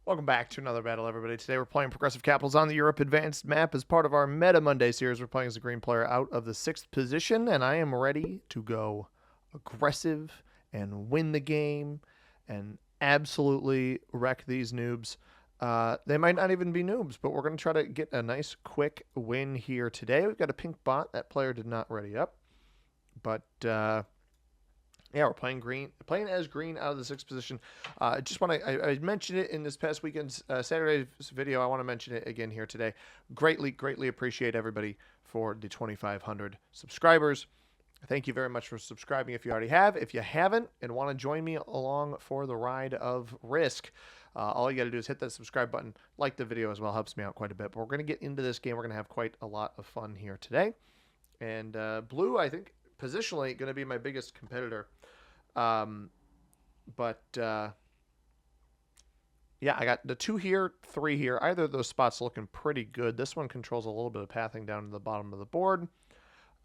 Welcome back to another battle, everybody. Today we're playing Progressive Capitals on the Europe Advanced map as part of our Meta Monday series. We're playing as a green player out of the 6th position, and I am ready to go aggressive and win the game and absolutely wreck these noobs. They might not even be noobs, but we're going to try to get a nice, quick win here today. We've got a pink bot. That player did not ready up, but... yeah, we're playing green, playing as green out of the 6th position. I mentioned it in this past weekend's Saturday's video. I want to mention it again here today. Greatly appreciate everybody for the 2,500 subscribers. Thank you very much for subscribing if you already have. If you haven't and want to join me along for the ride of Risk, all you got to do is hit that subscribe button, like the video as well. Helps me out quite a bit. But we're going to get into this game. We're going to have quite a lot of fun here today. And blue, I think, positionally going to be my biggest competitor. Yeah, I got the 2 here, 3 here. Either of those spots looking pretty good. This one controls a little bit of pathing down to the bottom of the board,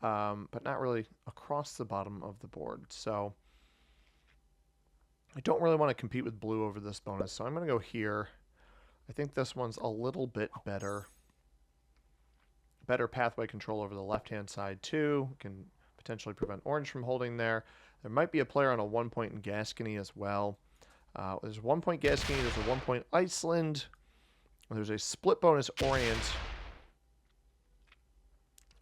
but not really across the bottom of the board. So I don't really want to compete with blue over this bonus, so I'm going to go here. I think this one's a little bit better. Better pathway control over the left-hand side, too. Can potentially prevent orange from holding there. There might be a player on a 1 point in Gascony as well. There's 1 point Gascony, there's a 1 point Iceland. There's a split bonus Orient.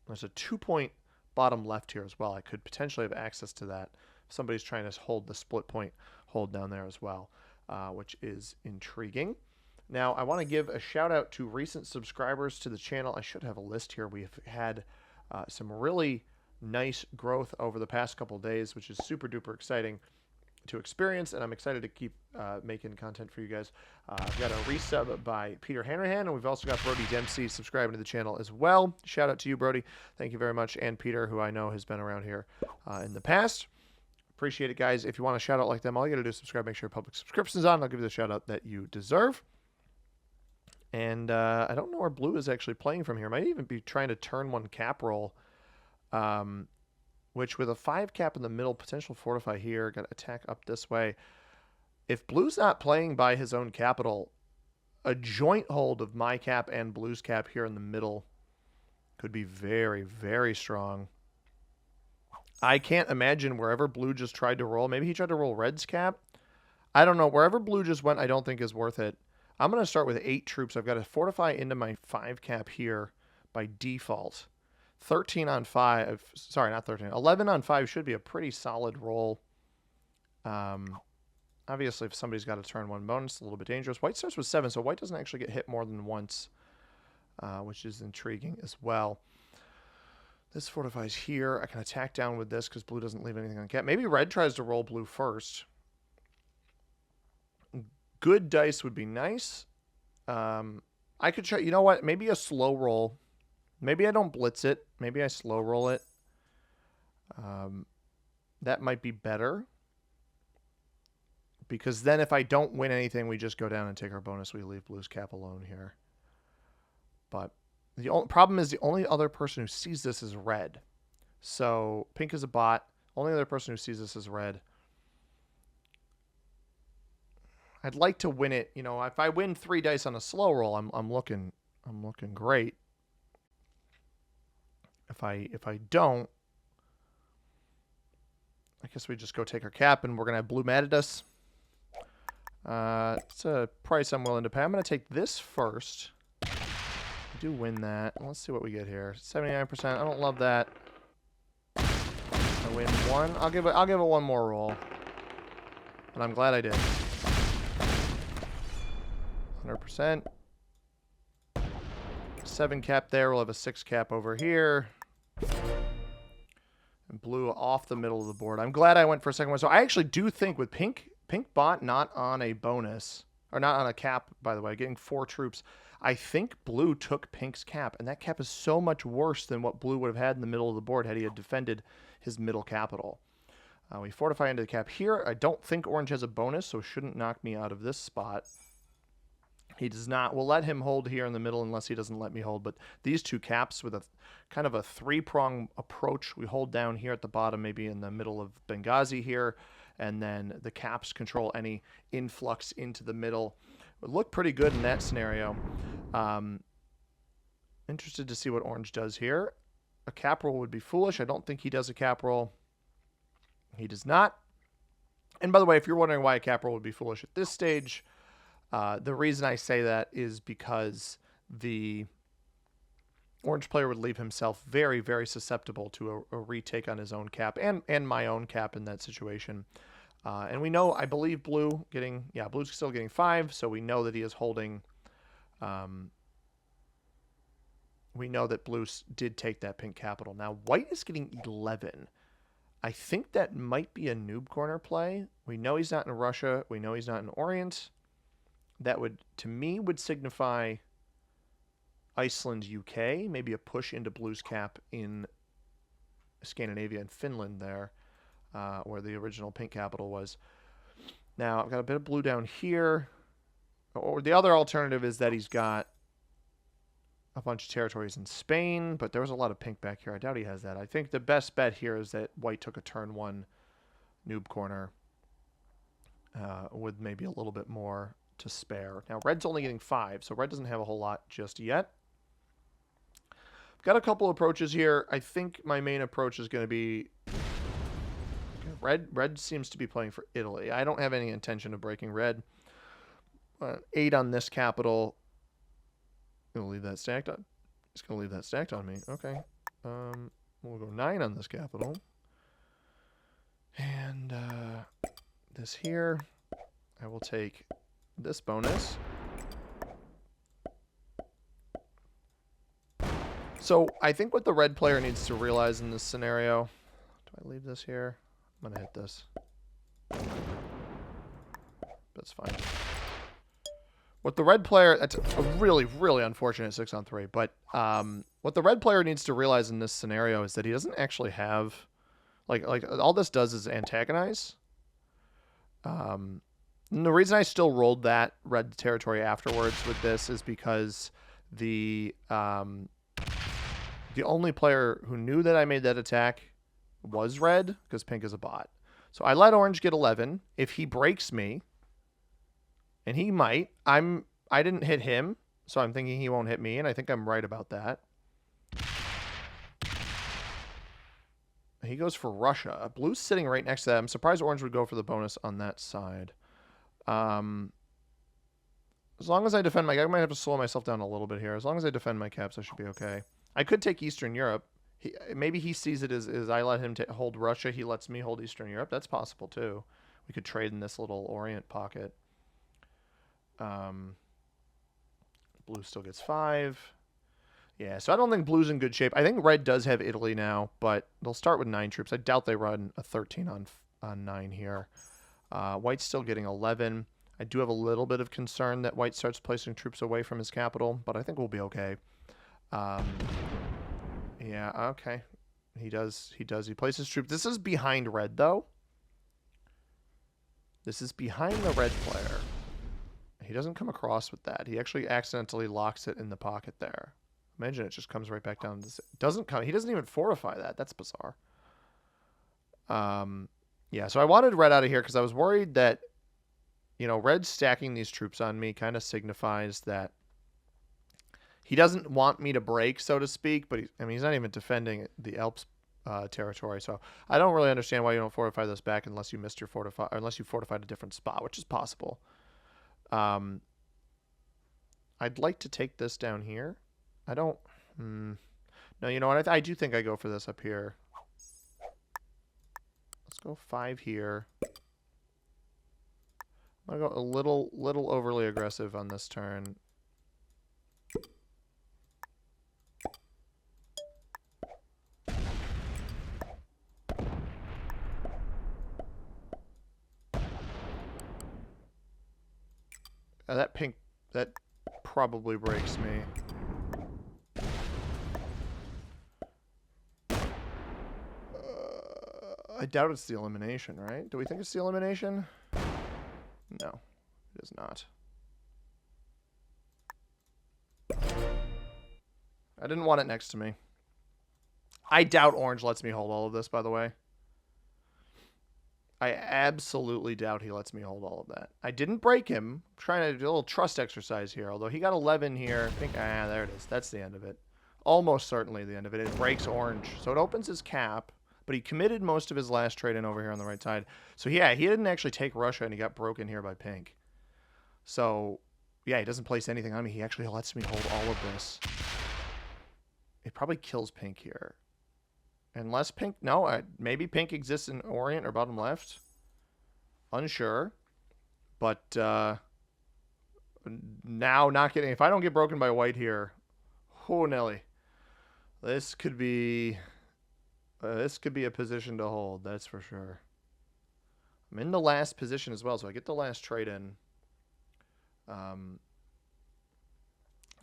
There's a 2 point bottom left here as well. I could potentially have access to that. Somebody's trying to hold the split point hold down there as well, which is intriguing. Now, I want to give a shout out to recent subscribers to the channel. I should have a list here. We've had some really nice growth over the past couple of days, which is super duper exciting to experience, and I'm excited to keep making content for you guys. I've got a resub by Peter Hanrahan, and we've also got Brody Dempsey subscribing to the channel as well. Shout out to you, Brody. Thank you very much, and Peter, who I know has been around here in the past. Appreciate it, guys. If you want a shout out like them, all you got to do is subscribe. Make sure public subscription's on. I'll give you the shout out that you deserve. And I don't know where blue is actually playing from here. Might even be trying to turn one cap roll. Which with a 5 cap in the middle, potential fortify here, got to attack up this way. If blue's not playing by his own capital, a joint hold of my cap and blue's cap here in the middle could be very strong. I can't imagine wherever blue just tried to roll. Maybe he tried to roll red's cap. I don't know. Wherever blue just went, I don't think is worth it. I'm going to start with 8 troops. I've got to fortify into my 5 cap here by default. 13 on 5, sorry, not 13, 11 on 5 should be a pretty solid roll. Obviously, if somebody's got a turn 1 bonus, a little bit dangerous. White starts with 7, so white doesn't actually get hit more than once, which is intriguing as well. This fortifies here. I can attack down with this because blue doesn't leave anything on cap. Maybe red tries to roll blue first. Good dice would be nice. I could try, you know what, maybe a slow roll. Maybe I don't blitz it. Maybe I slow roll it. That might be better. Because then if I don't win anything, we just go down and take our bonus. We leave blue's cap alone here. But the only problem is the only other person who sees this is red. So pink is a bot. Only other person who sees this is red. I'd like to win it. You know, if I win 3 dice on a slow roll, I'm looking great. If I don't, I guess we just go take our cap, and we're going to have blue mad at us. It's a price I'm willing to pay. I'm going to take this first. I do win that. Let's see what we get here. 79%. I don't love that. I win 1. I'll give it 1 more roll. And I'm glad I did. 100%. 7 cap there. We'll have a 6 cap over here. And blue off the middle of the board. I'm glad I went for a second one. So I actually do think with pink bot not on a bonus, or not on a cap, by the way, getting 4 troops, I think blue took pink's cap. And that cap is so much worse than what blue would have had in the middle of the board had he had defended his middle capital. We fortify into the cap here. I don't think orange has a bonus, so it shouldn't knock me out of this spot. He does not. We'll let him hold here in the middle unless he doesn't let me hold. But these 2 caps with a kind of a 3-prong approach. We hold down here at the bottom, maybe in the middle of Benghazi here. And then the caps control any influx into the middle. would look pretty good in that scenario. Interested to see what orange does here. A cap roll would be foolish. I don't think he does a cap roll. He does not. And by the way, if you're wondering why a cap roll would be foolish at this stage, the reason I say that is because the orange player would leave himself very, very susceptible to a retake on his own cap and my own cap in that situation. And we know, I believe blue's still getting 5, so we know that he is holding. We know that blue did take that pink capital. Now white is getting 11. I think that might be a noob corner play. We know he's not in Russia. We know he's not in Orient. That would, to me, would signify Iceland, UK, maybe a push into blue's cap in Scandinavia and Finland there, where the original pink capital was. Now, I've got a bit of blue down here. Or the other alternative is that he's got a bunch of territories in Spain, but there was a lot of pink back here. I doubt he has that. I think the best bet here is that white took a turn 1 noob corner with maybe a little bit more to spare. Now, red's only getting 5, so red doesn't have a whole lot just yet. I've got a couple approaches here. I think my main approach is going to be... Red seems to be playing for Italy. I don't have any intention of breaking red. 8 on this capital. Gonna leave that stacked on. He's gonna leave that stacked on me. Okay. We'll go 9 on this capital. And this here. I will take this bonus. So I think what the red player needs to realize in this scenario. Do I leave this here? I'm gonna hit this. That's fine. What the red player, that's a really, really unfortunate 6 on 3, but what the red player needs to realize in this scenario is that he doesn't actually have, like all this does is antagonize. And the reason I still rolled that red territory afterwards with this is because the only player who knew that I made that attack was red, because pink is a bot. So I let orange get 11. If he breaks me, and he might. I didn't hit him, so I'm thinking he won't hit me, and I think I'm right about that. He goes for Russia. Blue's sitting right next to that. I'm surprised orange would go for the bonus on that side. As long as I defend I might have to slow myself down a little bit here. As long as I defend my caps, I should be okay. I could take Eastern Europe. Maybe he sees it as I let him hold Russia. He lets me hold Eastern Europe. That's possible, too. We could trade in this little Orient pocket. Blue still gets 5. Yeah, so I don't think blue's in good shape. I think red does have Italy now, but they'll start with 9 troops. I doubt they run a 13 on 9 here. White's still getting 11. I do have a little bit of concern that white starts placing troops away from his capital, but I think we'll be okay. Yeah, okay. He does. He places troops. This is behind red, though. This is behind the red player. He doesn't come across with that. He actually accidentally locks it in the pocket there. Imagine it just comes right back down. Doesn't come. He doesn't even fortify that. That's bizarre. Yeah, so I wanted red out of here because I was worried that, red stacking these troops on me kind of signifies that he doesn't want me to break, so to speak, but he's not even defending the Alps territory, so I don't really understand why you don't fortify this back unless you missed your fortify, or unless you fortified a different spot, which is possible. I'd like to take this down here. I don't... No, you know what? I do think I go for this up here. Let's go 5 here. I'm going to go a little overly aggressive on this turn. That pink, that probably breaks me. I doubt it's the elimination, right? Do we think it's the elimination? No, it is not. I didn't want it next to me. I doubt orange lets me hold all of this, by the way. I absolutely doubt he lets me hold all of that. I didn't break him. I'm trying to do a little trust exercise here. Although he got 11 here. I think, there it is. That's the end of it. Almost certainly the end of it. It breaks orange. So it opens his cap. But he committed most of his last trade in over here on the right side. So yeah, he didn't actually take Russia, and he got broken here by pink. So yeah, he doesn't place anything on me. He actually lets me hold all of this. It probably kills pink here. Unless pink... No, maybe pink exists in Orient or bottom left. Unsure. But now not getting... If I don't get broken by white here... Oh, Nelly. This could be... this could be a position to hold, that's for sure. I'm in the last position as well, so I get the last trade in.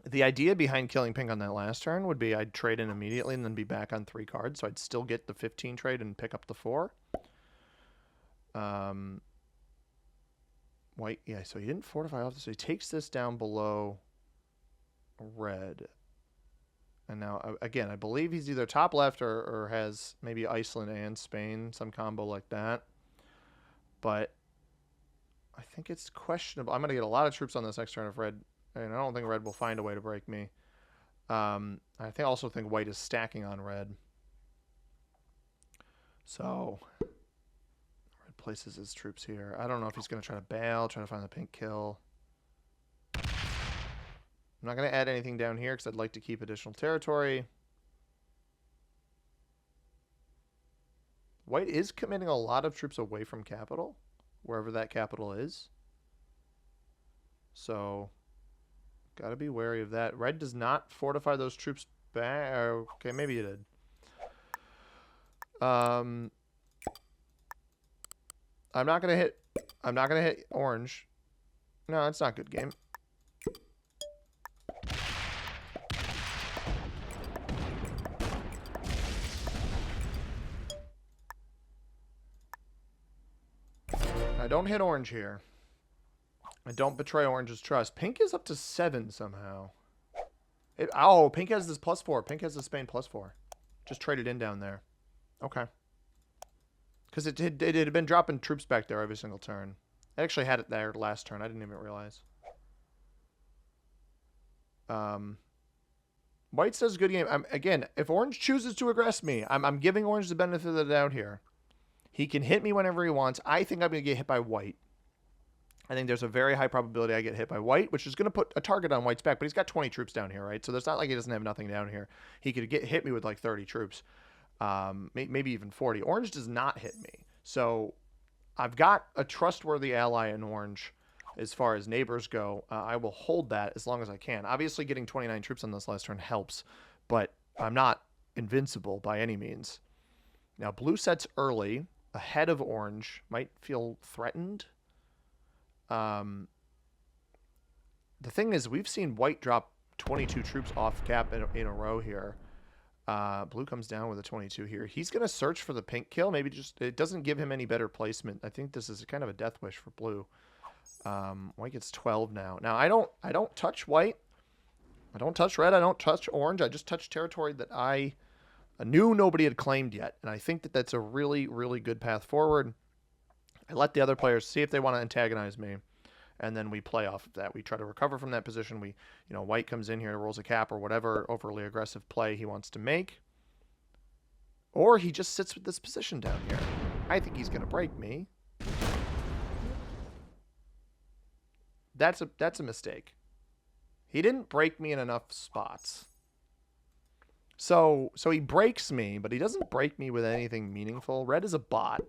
The idea behind killing pink on that last turn would be I'd trade in immediately and then be back on 3 cards, so I'd still get the 15 trade and pick up the 4. White, yeah, so he didn't fortify off this, so he takes this down below red. And now, again, I believe he's either top left or has maybe Iceland and Spain, some combo like that. But I think it's questionable. I'm going to get a lot of troops on this next turn of red. And I don't think red will find a way to break me. I also think white is stacking on red. So red places his troops here. I don't know if he's going to try to bail, try to find the pink kill. I'm not going to add anything down here because I'd like to keep additional territory. White is committing a lot of troops away from capital, wherever that capital is. So, got to be wary of that. Red does not fortify those troops back. Okay, maybe it did. I'm not going to hit orange. No, it's not good game. I don't hit orange here. I don't betray orange's trust. Pink is up to 7 somehow. Oh, pink has this +4. Pink has the Spain +4. Just traded in down there. Okay. Because it had been dropping troops back there every single turn. I actually had it there last turn. I didn't even realize. White does a good game. Again, if orange chooses to aggress me, I'm giving orange the benefit of the doubt here. He can hit me whenever he wants. I think I'm going to get hit by white. I think there's a very high probability I get hit by white, which is going to put a target on white's back. But he's got 20 troops down here, right? So there's not like he doesn't have nothing down here. He could hit me with like 30 troops, maybe even 40. Orange does not hit me. So I've got a trustworthy ally in orange as far as neighbors go. I will hold that as long as I can. Obviously, getting 29 troops on this last turn helps, but I'm not invincible by any means. Now, blue sets early, ahead of orange, might feel threatened. The thing is, we've seen white drop 22 troops off cap in a row here. Blue comes down with a 22 here. He's going to search for the pink kill. Maybe just it doesn't give him any better placement. I think this is kind of a death wish for blue. White gets 12 now. Now I don't touch white. I don't touch red. I don't touch orange. I just touch territory that I knew nobody had claimed yet, and I think that that's a really, really good path forward. I let the other players see if they want to antagonize me, and then we play off of that. We try to recover from that position. White comes in here, rolls a cap or whatever overly aggressive play he wants to make, or he just sits with this position down here. I think he's going to break me. That's a mistake. He didn't break me in enough spots. So he breaks me, but he doesn't break me with anything meaningful. Red is a bot.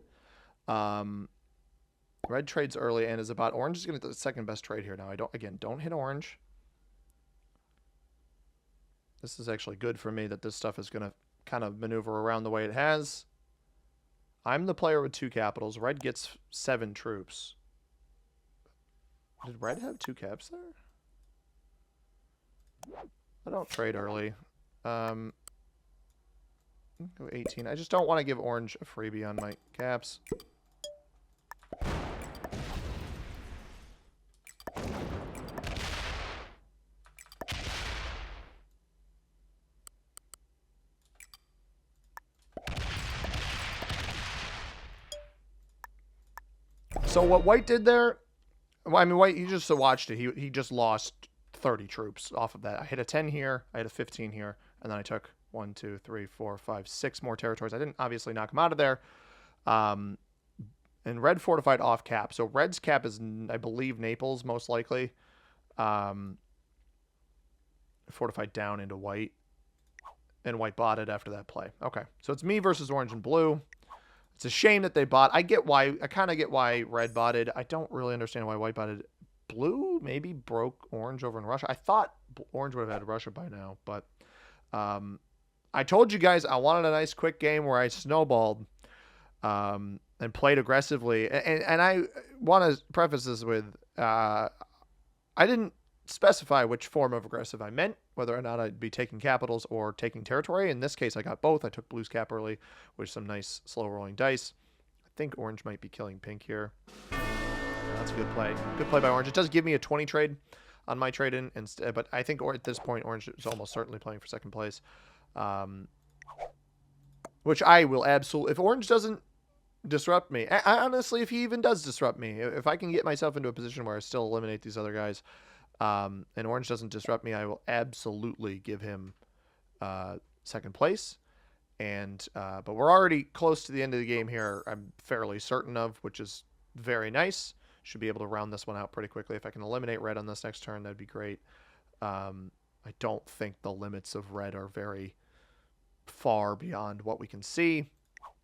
Red trades early and is a bot. Orange is going to get the second best trade here. Now, don't hit orange. This is actually good for me that this stuff is going to kind of maneuver around the way it has. I'm the player with 2 capitals. Red gets 7 troops. Did red have 2 caps there? I don't trade early. Go 18. I just don't want to give orange a freebie on my caps. So what white did there, well, I mean, white, you just watched it. He just lost 30 troops off of that. I hit a 10 here, I hit a 15 here, and then I took 1, 2, 3, 4, 5, 6 more territories. I didn't obviously knock him out of there. And red fortified off cap. So red's cap is, I believe, Naples, most likely. Fortified down into white. And white botted after that play. Okay, so it's me versus orange and blue. It's a shame that they bought. I kind of get why red botted. I don't really understand why white botted. Blue maybe broke orange over in Russia. I thought orange would have had Russia by now, but I told you guys I wanted a nice quick game where I snowballed and played aggressively. And I want to preface this with I didn't specify which form of aggressive I meant, whether or not I'd be taking capitals or taking territory. In this case, I got both. I took blue's cap early with some nice slow rolling dice. I think orange might be killing pink here. That's a good play. Good play by orange. It does give me a 20 trade on my trade-in, but I think at this point, orange is almost certainly playing for second place. Which I will absolutely... If orange doesn't disrupt me... honestly, if he even does disrupt me, if I can get myself into a position where I still eliminate these other guys, and orange doesn't disrupt me, I will absolutely give him second place. And but we're already close to the end of the game here, I'm fairly certain of, which is very nice. Should be able to round this one out pretty quickly. If I can eliminate red on this next turn, that'd be great. I don't think the limits of red are very far beyond what we can see.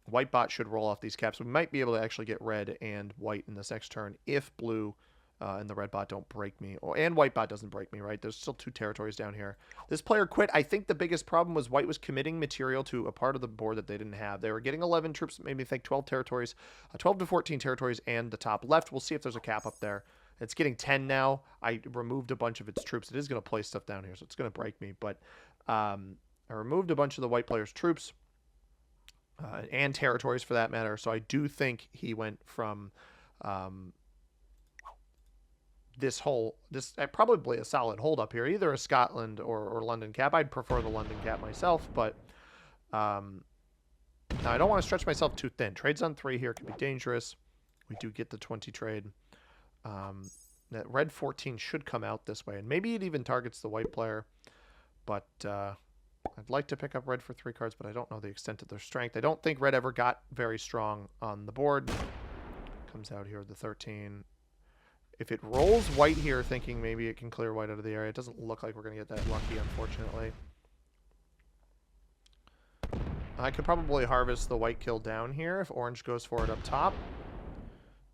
White bot should roll off these caps. We might be able to actually get red and white in this next turn if blue and the red bot don't break me. And white bot doesn't break me, right? There's still 2 territories down here. This player quit. I think the biggest problem was white was committing material to a part of the board that they didn't have. They were getting 11 troops, made me think 12 territories, 12 to 14 territories, and the top left. We'll see if there's a cap up there. It's getting 10 now. I removed a bunch of its troops. It is going to place stuff down here, so it's going to break me. But I removed a bunch of the white player's troops and territories for that matter. So I do think he went from... this probably a solid hold up here, either a Scotland or London cap. I'd prefer the London cap myself, but now I don't want to stretch myself too thin. Trades on 3 here could be dangerous. We do get the 20 trade. That red 14 should come out this way, and maybe it even targets the white player, but I'd like to pick up red for 3 cards, but I don't know the extent of their strength. I don't think red ever got very strong on the board. Comes out here with the 13. If it rolls white here, thinking maybe it can clear white out of the area, it doesn't look like we're going to get that lucky, unfortunately. I could probably harvest the white kill down here if orange goes for it up top.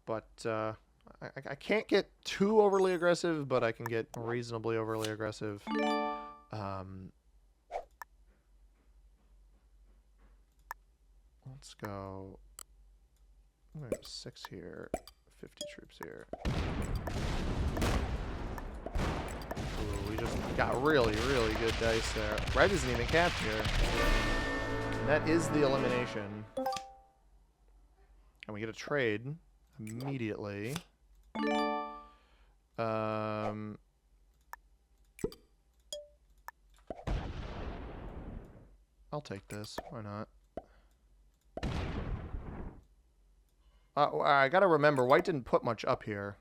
But I can't get too overly aggressive, but I can get reasonably overly aggressive. Let's go. We have 6 here. 50 troops here. Ooh, we just got really, really good dice there. Red isn't even capped here. And that is the elimination. And we get a trade immediately. I'll take this. Why not? I gotta remember, white didn't put much up here.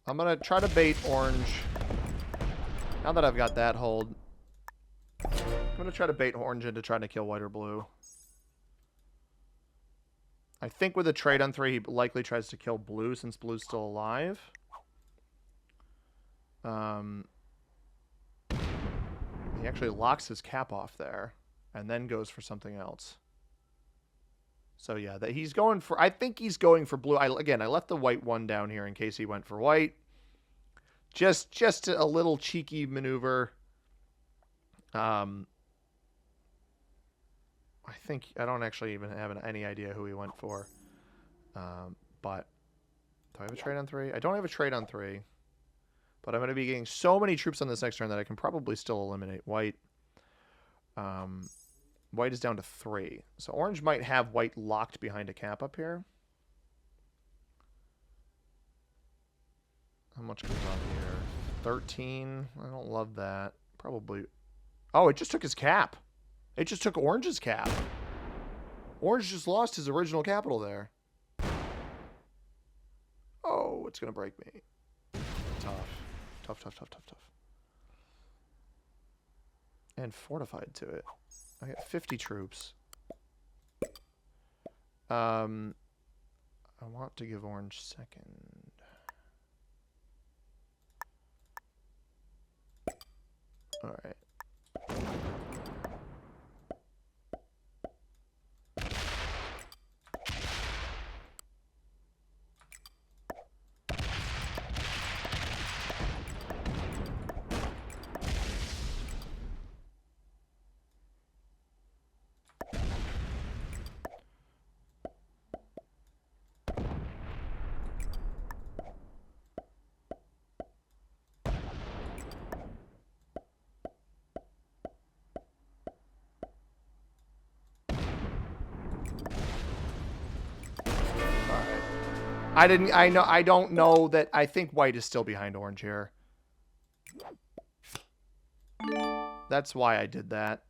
I'm gonna try to bait orange. Now that I've got that hold, I'm gonna try to bait orange into trying to kill white or blue. I think with a trade on 3, he likely tries to kill blue since blue's still alive. He actually locks his cap off there and then goes for something else. So yeah, that he's going for, I think he's going for blue. Again, I left the white 1 down here in case he went for white. Just a little cheeky maneuver. I think I don't actually even have any idea who he went for. But do I have a trade on 3? I don't have a trade on 3. But I'm going to be getting so many troops on this next turn that I can probably still eliminate white. White is down to 3. So orange might have white locked behind a cap up here. How much comes on here? 13. I don't love that. Probably. Oh, it just took his cap. It just took Orange's cap. Orange just lost his original capital there. Oh, it's going to break me. Tough. Tough, tough, tough, tough, tough. And fortified to it. I got 50 troops. I want to give Orange second. All right. I don't know that. I think white is still behind orange here. That's why I did that.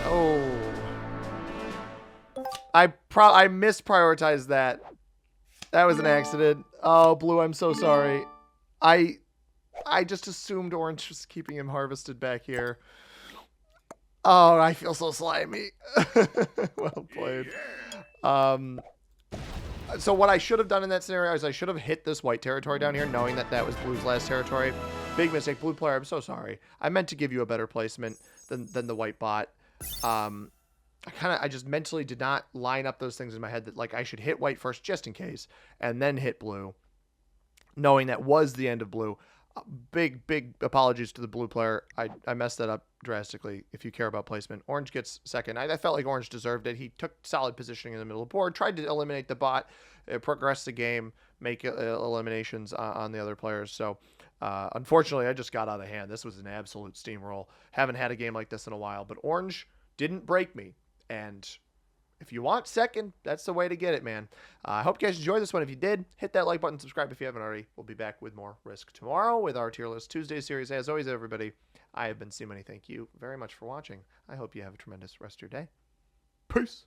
Oh. I misprioritized that. That was an accident. Oh, blue, I'm so sorry. I just assumed orange was keeping him harvested back here. Oh, I feel so slimy. Well played. So what I should have done in that scenario is I should have hit this white territory down here, knowing that that was blue's last territory. Big mistake. Blue player, I'm so sorry. I meant to give you a better placement than the white bot. I just mentally did not line up those things in my head that, like, I should hit white first just in case, and then hit blue, knowing that was the end of blue. Big apologies to the blue player. I messed that up drastically. If you care about placement, orange gets second. I felt like orange deserved it. He took solid positioning in the middle of the board, tried to eliminate the bot, progress the game, make eliminations on the other players. So unfortunately, I just got out of hand. This was an absolute steamroll. Haven't had a game like this in a while, but orange didn't break me. And if you want second, that's the way to get it, man. I hope you guys enjoyed this one. If you did, hit that like button, subscribe if you haven't already. We'll be back with more Risk tomorrow with our Tier List Tuesday series. As always, everybody, I have been C-Money. Thank you very much for watching. I hope you have a tremendous rest of your day. Peace.